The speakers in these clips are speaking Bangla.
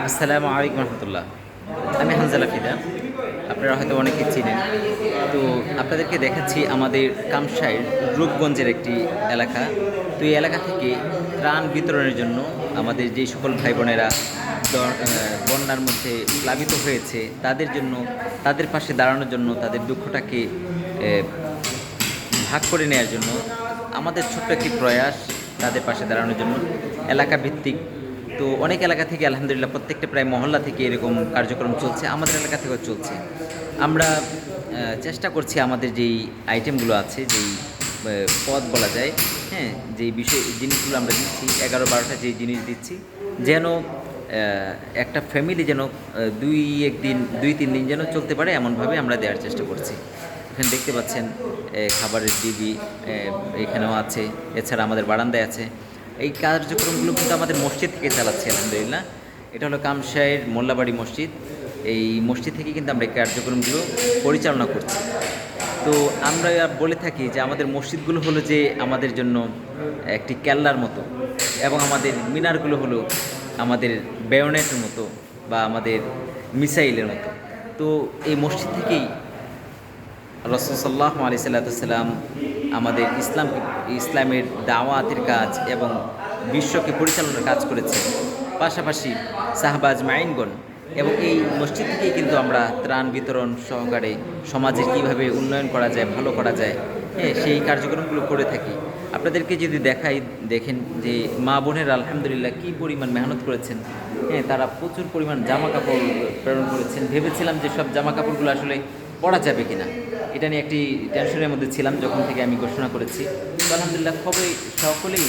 আসসালামু আলাইকুম রহমতুল্লাহ। আমি হানজালা ফিদা। আপনারা হয়তো অনেকেই চিনেন। তো আপনাদেরকে দেখাচ্ছি আমাদের কামসাইর রূপগঞ্জের একটি এলাকা। তো এই এলাকা থেকে ত্রাণ বিতরণের জন্য আমাদের যেই সকল ভাই বোনেরা বন্যার মধ্যে প্লাবিত হয়েছে তাদের জন্য, তাদের পাশে দাঁড়ানোর জন্য, তাদের দুঃখটাকে ভাগ করে নেওয়ার জন্য আমাদের ছোট্ট একটি প্রয়াস, তাদের পাশে দাঁড়ানোর জন্য এলাকা ভিত্তিক। তো অনেক এলাকা থেকে আলহামদুলিল্লাহ প্রত্যেকটা প্রায় মহল্লা থেকে এরকম কার্যক্রম চলছে, আমাদের এলাকা থেকেও চলছে। আমরা চেষ্টা করছি আমাদের যেই আইটেমগুলো আছে, যেই পদ বলা যায়, হ্যাঁ, যেই বিষয় জিনিসগুলো আমরা দিচ্ছি 11-12টা যেই জিনিস দিচ্ছি, যেন একটা ফ্যামিলি যেন 2-3 দিন যেন চলতে পারে এমনভাবে আমরা দেওয়ার চেষ্টা করছি। এখানে দেখতে পাচ্ছেন খাবারের ডিবি এখানেও আছে, এছাড়া আমাদের বারান্দায় আছে। এই কার্যক্রমগুলো কিন্তু আমাদের মসজিদ থেকে চালাচ্ছি আলহামদুলিল্লাহ। এটা হলো কামসাইর মোল্লাবাড়ি মসজিদ। এই মসজিদ থেকে কিন্তু আমরা এই কার্যক্রমগুলো পরিচালনা করছি। তো আমরা বলে থাকি যে আমাদের মসজিদগুলো হলো যে আমাদের জন্য একটি কেল্লার মতো, এবং আমাদের মিনারগুলো হলো আমাদের বেয়নেটের মতো বা আমাদের মিসাইলের মতো। তো এই মসজিদ থেকেই রাসূল সাল্লাল্লাহু আলাইহি সাল্লাম আমাদের ইসলামের দাওয়াতের কাজ এবং বিশ্বকে পরিচালনার কাজ করেছেন, পাশাপাশি সাহাবা আজমাইনগণ। এবং এই মসজিদ থেকেই কিন্তু আমরা ত্রাণ বিতরণ সহকারে সমাজের কীভাবে উন্নয়ন করা যায়, ভালো করা যায়, হ্যাঁ, সেই কার্যক্রমগুলো করে থাকি। আপনাদেরকে যদি দেখেন যে মা বোনেরা আলহামদুলিল্লাহ কী পরিমাণ মেহনত করেছেন, হ্যাঁ, তারা প্রচুর পরিমাণ জামা কাপড় প্রেরণ করেছেন। ভেবেছিলাম যে সব জামা কাপড়গুলো আসলে পরা যাবে কিনা, এটা নিয়ে একটি টেনশনের মধ্যে ছিলাম যখন থেকে আমি ঘোষণা করেছি। তো আলহামদুলিল্লাহ সকলেই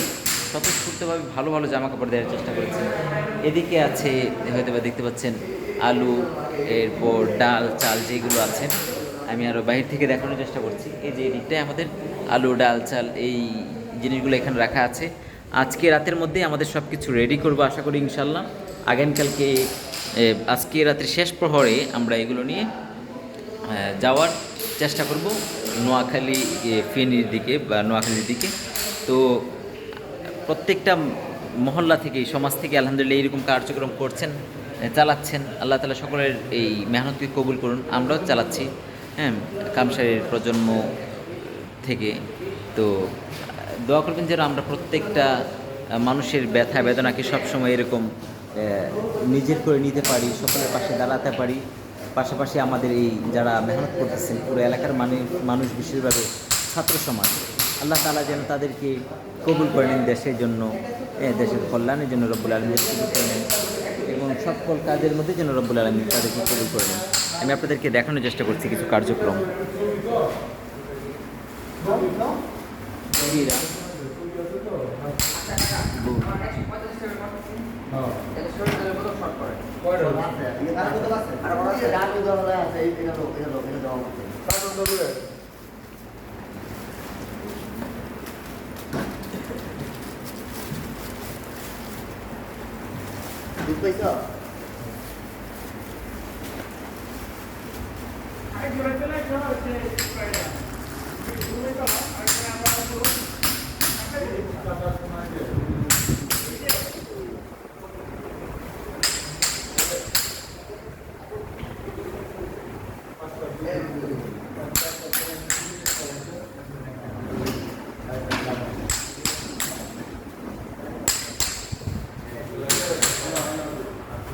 স্বতঃস্ফূর্তভাবে ভালো ভালো জামা কাপড় দেওয়ার চেষ্টা করেছেন। এদিকে আছে হয়তো বা দেখতে পাচ্ছেন আলু, এরপর ডাল চাল যেগুলো আছে, আমি আরও বাহির থেকে দেখানোর চেষ্টা করছি। এই যে এদিকটায় আমাদের আলু ডাল চাল এই জিনিসগুলো এখানে রাখা আছে। আজকে রাতের মধ্যেই আমাদের সব কিছু রেডি করবো আশা করি ইনশাল্লাহ। আগামীকালকে আজকে রাতের শেষ প্রহরে আমরা এগুলো নিয়ে যাওয়ার চেষ্টা করব নোয়াখালী, ফেনীর দিকে বা নোয়াখালীর দিকে। তো প্রত্যেকটা মহল্লা থেকে, সমাজ থেকে আলহামদুলিল্লাহ এইরকম কার্যক্রম করছেন, চালাচ্ছেন। আল্লাহ তাআলা সকলের এই মেহনতকে কবুল করুন। আমরাও চালাচ্ছি, হ্যাঁ, কামসারের প্রজন্ম থেকে। তো দোয়া করবেন যেন আমরা প্রত্যেকটা মানুষের ব্যথা বেদনাকে সবসময় এরকম নিজের করে নিতে পারি, সকলের পাশে দাঁড়াতে পারি। পাশাপাশি আমাদের এই যারা মেহনত করতেছেন পুরো এলাকার মানুষ বিশেষভাবে ছাত্র সমাজ, আল্লাহ তাআলা যেন তাদেরকে কবুল করে নেন দেশের জন্য, দেশের কল্যাণের জন্য রব্বুল আলামিন কবুল করে নেন, এবং সকল কাজের মধ্যে যেন রব্বুল আলামিন তাদেরকে কবুল করে নেন। আমি আপনাদেরকে দেখানোর চেষ্টা করছি কিছু কার্যক্রম।